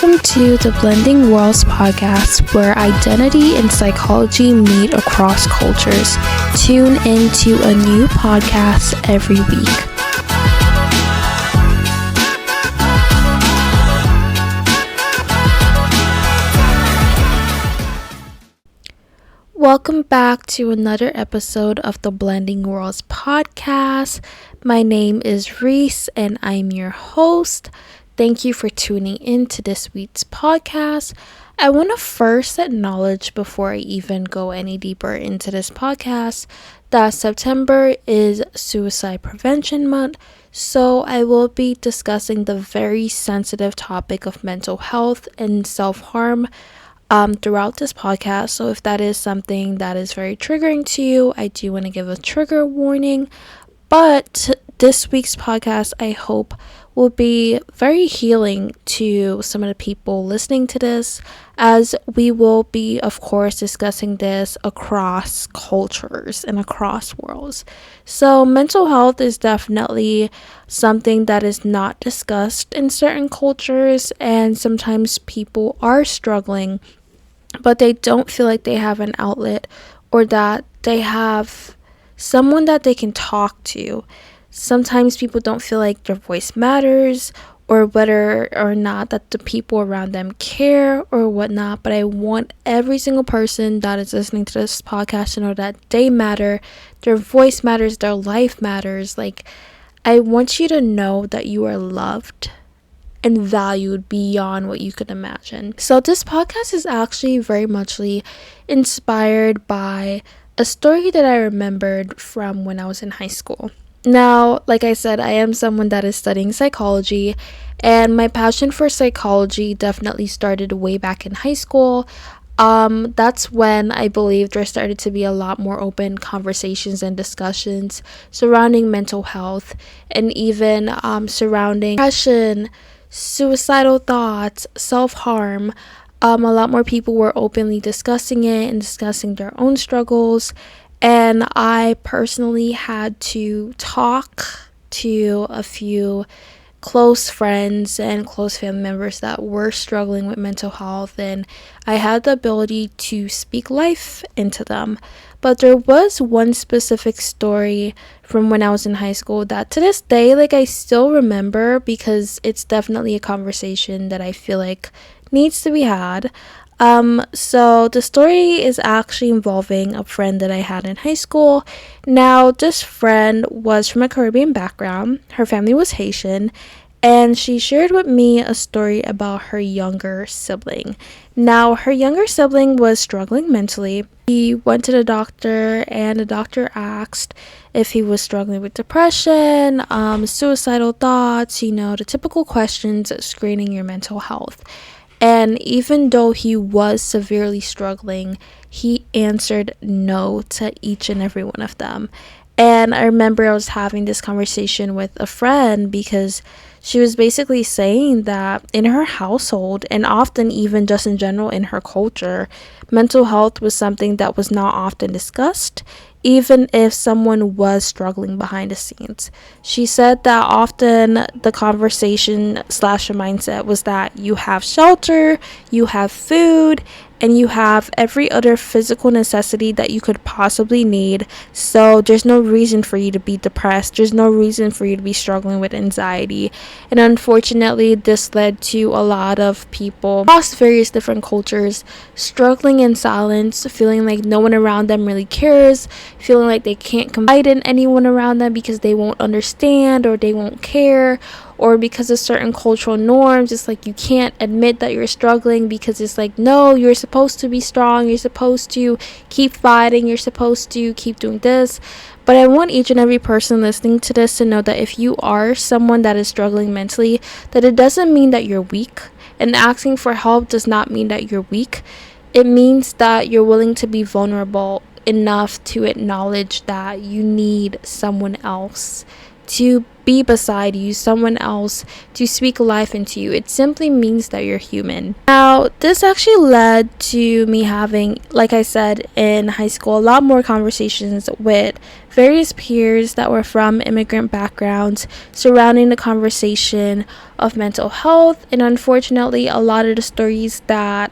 Welcome to the Blending Worlds podcast, where identity and psychology meet across cultures. Tune into a new podcast every week. Welcome back to another episode of the Blending Worlds podcast. My name is Reese and I'm your host. Thank you for tuning in to this week's podcast. I want to first acknowledge before I even go any deeper into this podcast that September is Suicide Prevention Month, so I will be discussing the very sensitive topic of mental health and self-harm throughout this podcast. So if that is something that is very triggering to you, I do want to give a trigger warning. But this week's podcast, I hope, will be very healing to some of the people listening to this, as we will be, of course, discussing this across cultures and across worlds. So mental health is definitely something that is not discussed in certain cultures, and sometimes people are struggling, but they don't feel like they have an outlet or that they have someone that they can talk to. Sometimes people don't feel like their voice matters, or whether or not that the people around them care or whatnot. But I want every single person that is listening to this podcast to know that they matter, their voice matters, their life matters. Like, I want you to know that you are loved and valued beyond what you could imagine. So this podcast is actually very muchly inspired by a story that I remembered from when I was in high school. Now, like I said, I am someone that is studying psychology, and my passion for psychology definitely started way back in high school. That's when I believe there started to be a lot more open conversations and discussions surrounding mental health, and even surrounding depression, suicidal thoughts, self-harm. A lot more people were openly discussing it and discussing their own struggles. And I personally had to talk to a few close friends and close family members that were struggling with mental health, and I had the ability to speak life into them. But there was one specific story from when I was in high school that to this day, I still remember, because it's definitely a conversation that I feel like needs to be had. So the story is actually involving a friend that I had in high school. Now, this friend was from a Caribbean background. Her family was Haitian, and she shared with me a story about her younger sibling. Now, her younger sibling was struggling mentally. He went to the doctor, and the doctor asked if he was struggling with depression, suicidal thoughts, the typical questions screening your mental health. And even though he was severely struggling, he answered no to each and every one of them. And I remember I was having this conversation with a friend, because she was basically saying that in her household, and often even just in general in her culture, mental health was something that was not often discussed, even if someone was struggling behind the scenes. She said that often the conversation / mindset was that you have shelter, you have food, and you have every other physical necessity that you could possibly need. So there's no reason for you to be depressed. There's no reason for you to be struggling with anxiety. And unfortunately, this led to a lot of people across various different cultures struggling in silence, feeling like no one around them really cares, feeling like they can't confide in anyone around them because they won't understand or they won't care, or because of certain cultural norms. It's like you can't admit that you're struggling, because it's like, no, you're supposed to be strong, you're supposed to keep fighting, you're supposed to keep doing this. But I want each and every person listening to this to know that if you are someone that is struggling mentally, that it doesn't mean that you're weak, and asking for help does not mean that you're weak. It means that you're willing to be vulnerable enough to acknowledge that you need someone else to be beside you, someone else to speak life into you. It simply means that you're human. Now, this actually led to me having, like I said, in high school, a lot more conversations with various peers that were from immigrant backgrounds surrounding the conversation of mental health. And unfortunately, a lot of the stories that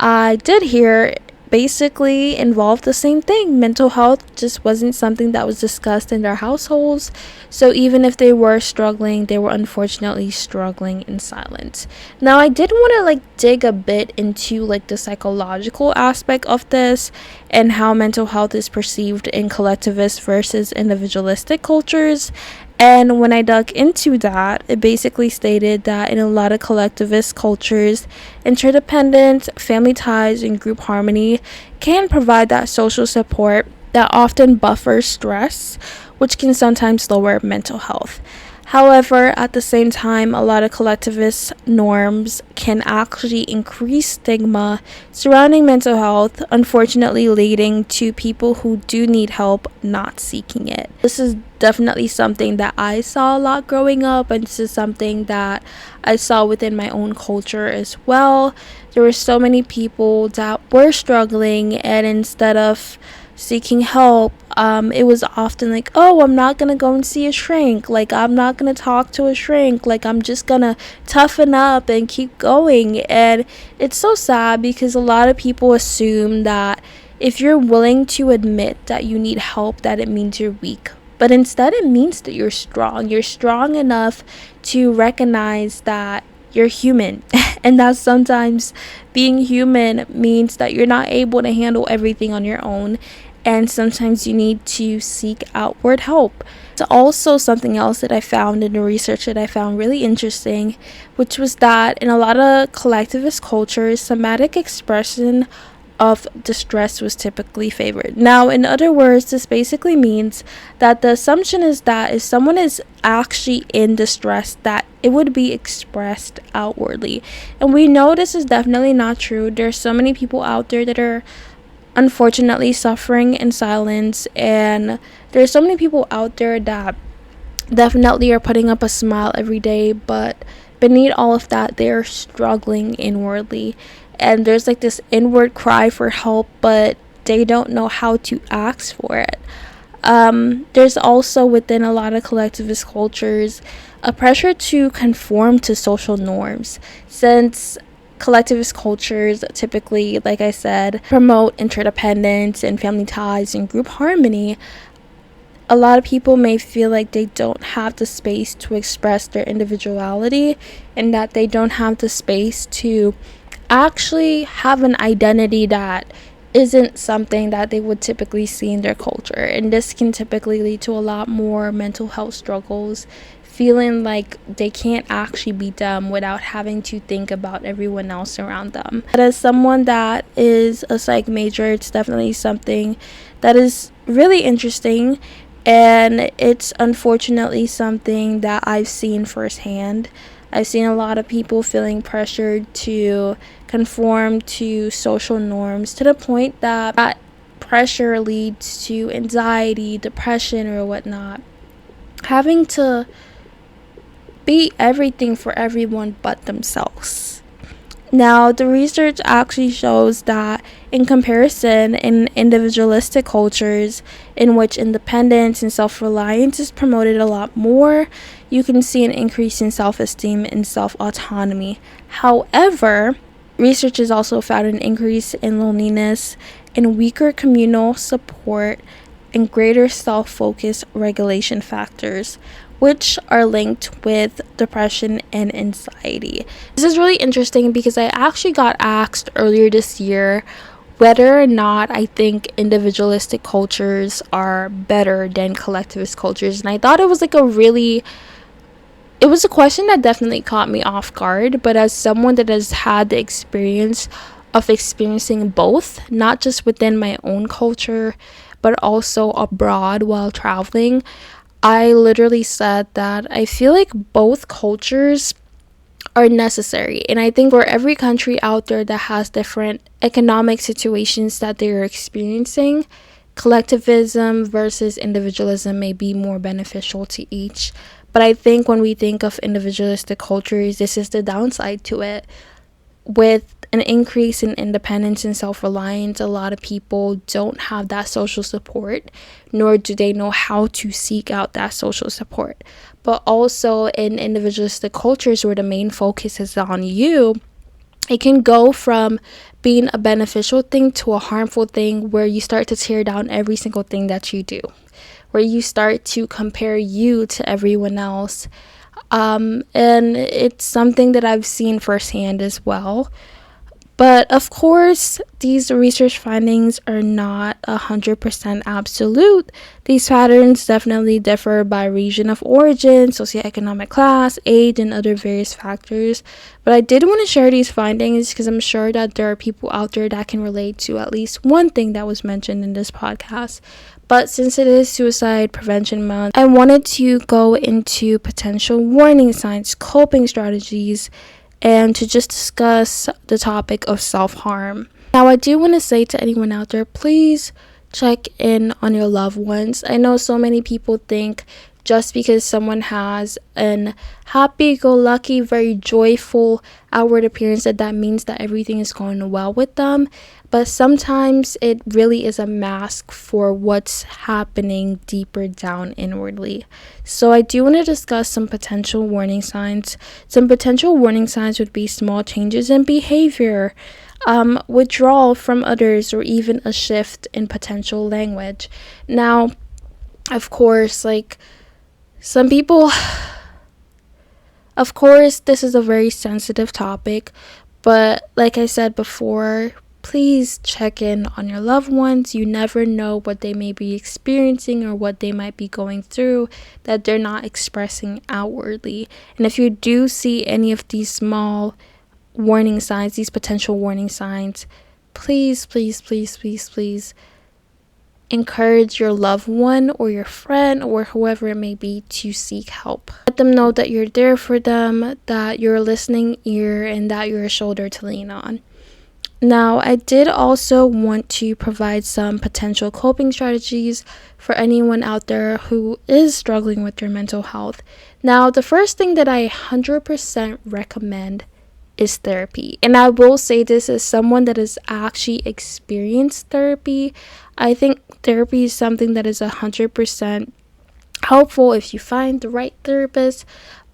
I did hear basically involved the same thing. Mental health just wasn't something that was discussed in their households. So even if they were struggling, they were unfortunately struggling in silence. Now, I did want to dig a bit into the psychological aspect of this and how mental health is perceived in collectivist versus individualistic cultures. And when I dug into that, it basically stated that in a lot of collectivist cultures, interdependence, family ties, and group harmony can provide that social support that often buffers stress, which can sometimes lower mental health. However, at the same time, a lot of collectivist norms can actually increase stigma surrounding mental health, unfortunately leading to people who do need help not seeking it. This is definitely something that I saw a lot growing up, and this is something that I saw within my own culture as well. There were so many people that were struggling, and instead of seeking help, it was often oh, I'm not gonna go and see a shrink, I'm not gonna talk to a shrink, I'm just gonna toughen up and keep going. And it's so sad because a lot of people assume that if you're willing to admit that you need help, that it means you're weak. But instead, it means that you're strong. You're strong enough to recognize that you're human and that sometimes being human means that you're not able to handle everything on your own, and sometimes you need to seek outward help. It's also something else that I found in the research that I found really interesting, which was that in a lot of collectivist cultures, somatic expression of distress was typically favored. Now, in other words, this basically means that the assumption is that if someone is actually in distress, that it would be expressed outwardly. And we know this is definitely not true. There's so many people out there that are unfortunately suffering in silence, and there's so many people out there that definitely are putting up a smile every day, but beneath all of that, they're struggling inwardly. And there's this inward cry for help, but they don't know how to ask for it. There's also within a lot of collectivist cultures a pressure to conform to social norms, since collectivist cultures typically, like I said, promote interdependence and family ties and group harmony. A lot of people may feel like they don't have the space to express their individuality, and that they don't have the space to actually have an identity that isn't something that they would typically see in their culture. And this can typically lead to a lot more mental health struggles, feeling like they can't actually be them without having to think about everyone else around them. But as someone that is a psych major, it's definitely something that is really interesting, and it's unfortunately something that I've seen firsthand. I've seen a lot of people feeling pressured to conform to social norms to the point that that pressure leads to anxiety, depression, or whatnot. Having to be everything for everyone but themselves. Now, the research actually shows that in comparison, in individualistic cultures in which independence and self-reliance is promoted a lot more, you can see an increase in self-esteem and self-autonomy. However, research has also found an increase in loneliness and weaker communal support and greater self-focus regulation factors, which are linked with depression and anxiety. This is really interesting because I actually got asked earlier this year whether or not I think individualistic cultures are better than collectivist cultures. And I thought it was it was a question that definitely caught me off guard. But as someone that has had the experience of experiencing both, not just within my own culture, but also abroad while traveling, I literally said that I feel like both cultures are necessary. And I think for every country out there that has different economic situations that they're experiencing, collectivism versus individualism may be more beneficial to each. But I think when we think of individualistic cultures, this is the downside to it. with an increase in independence and self-reliance, a lot of people don't have that social support, nor do they know how to seek out that social support. But also in individualistic cultures where the main focus is on you, it can go from being a beneficial thing to a harmful thing, where you start to tear down every single thing that you do, where you start to compare you to everyone else. And it's something that I've seen firsthand as well. But of course, these research findings are not 100% absolute. These patterns definitely differ by region of origin, socioeconomic class, age, and other various factors. But I did want to share these findings because I'm sure that there are people out there that can relate to at least one thing that was mentioned in this podcast. But since it is Suicide Prevention Month, I wanted to go into potential warning signs, coping strategies, and to just discuss the topic of self-harm. Now, I do want to say to anyone out there, please check in on your loved ones. I know so many people think just because someone has an happy-go-lucky, very joyful outward appearance that means that everything is going well with them. But sometimes it really is a mask for what's happening deeper down inwardly. So I do want to discuss some potential warning signs. Some potential warning signs would be small changes in behavior, withdrawal from others, or even a shift in potential language. Now, of course, some people, of course, this is a very sensitive topic, but like I said before, please check in on your loved ones. You never know what they may be experiencing or what they might be going through that they're not expressing outwardly. And if you do see any of these small warning signs, these potential warning signs, please encourage your loved one or your friend or whoever it may be to seek help. Let them know that you're there for them, that you're a listening ear, and that you're a shoulder to lean on. Now, I did also want to provide some potential coping strategies for anyone out there who is struggling with their mental health. Now, the first thing that I 100% recommend is therapy. And I will say this as someone that has actually experienced therapy. I think therapy is something that is 100% helpful if you find the right therapist.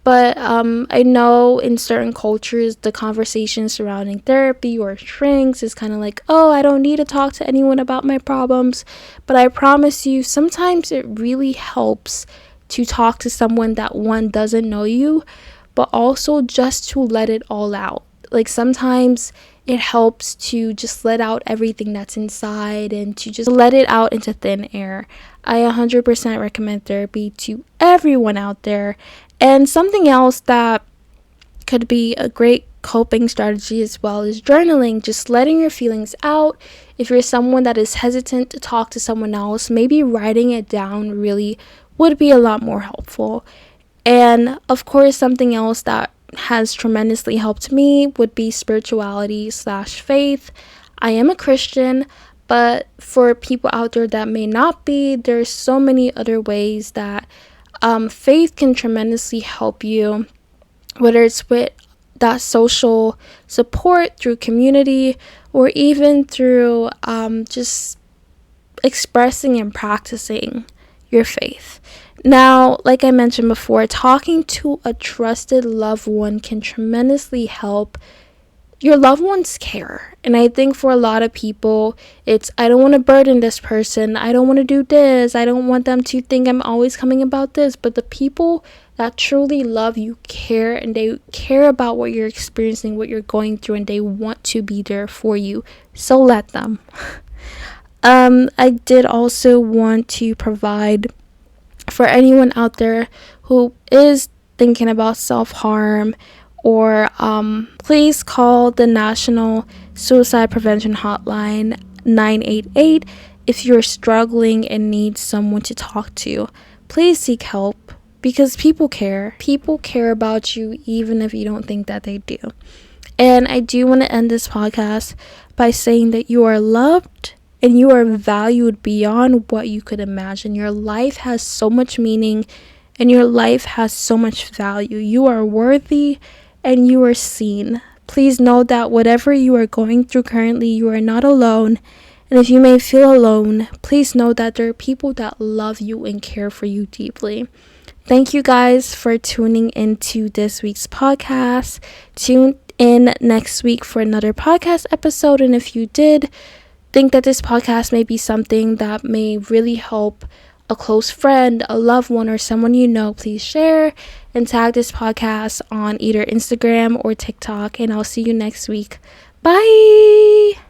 But I know in certain cultures, the conversation surrounding therapy or shrinks is kind of like, oh, I don't need to talk to anyone about my problems. But I promise you, sometimes it really helps to talk to someone that, one, doesn't know you, but also just to let it all out. Sometimes it helps to just let out everything that's inside and to just let it out into thin air. I 100% recommend therapy to everyone out there. And something else that could be a great coping strategy as well is journaling, just letting your feelings out. If you're someone that is hesitant to talk to someone else, maybe writing it down really would be a lot more helpful. And of course, something else that has tremendously helped me would be spirituality/faith. I am a Christian, but for people out there that may not be, there's so many other ways that faith can tremendously help you, whether it's with that social support through community or even through just expressing and practicing your faith. Now, like I mentioned before, talking to a trusted loved one can tremendously help your loved ones care. And I think for a lot of people, it's, I don't want to burden this person. I don't want to do this. I don't want them to think I'm always coming about this. But the people that truly love you care, and they care about what you're experiencing, what you're going through, and they want to be there for you. So let them. I did also want to provide for anyone out there who is thinking about self-harm, or please call the National Suicide Prevention Hotline 988 if you're struggling and need someone to talk to. Please seek help, because people care. People care about you even if you don't think that they do. And I do want to end this podcast by saying that you are loved and you are valued beyond what you could imagine. Your life has so much meaning and your life has so much value. You are worthy and you are seen. Please know that whatever you are going through currently, you are not alone. And if you may feel alone, please know that there are people that love you and care for you deeply. Thank you guys for tuning into this week's podcast. Tune in next week for another podcast episode. And if you did think that this podcast may be something that may really help a close friend, a loved one, or someone you know, please share and tag this podcast on either Instagram or TikTok. And I'll see you next week. Bye!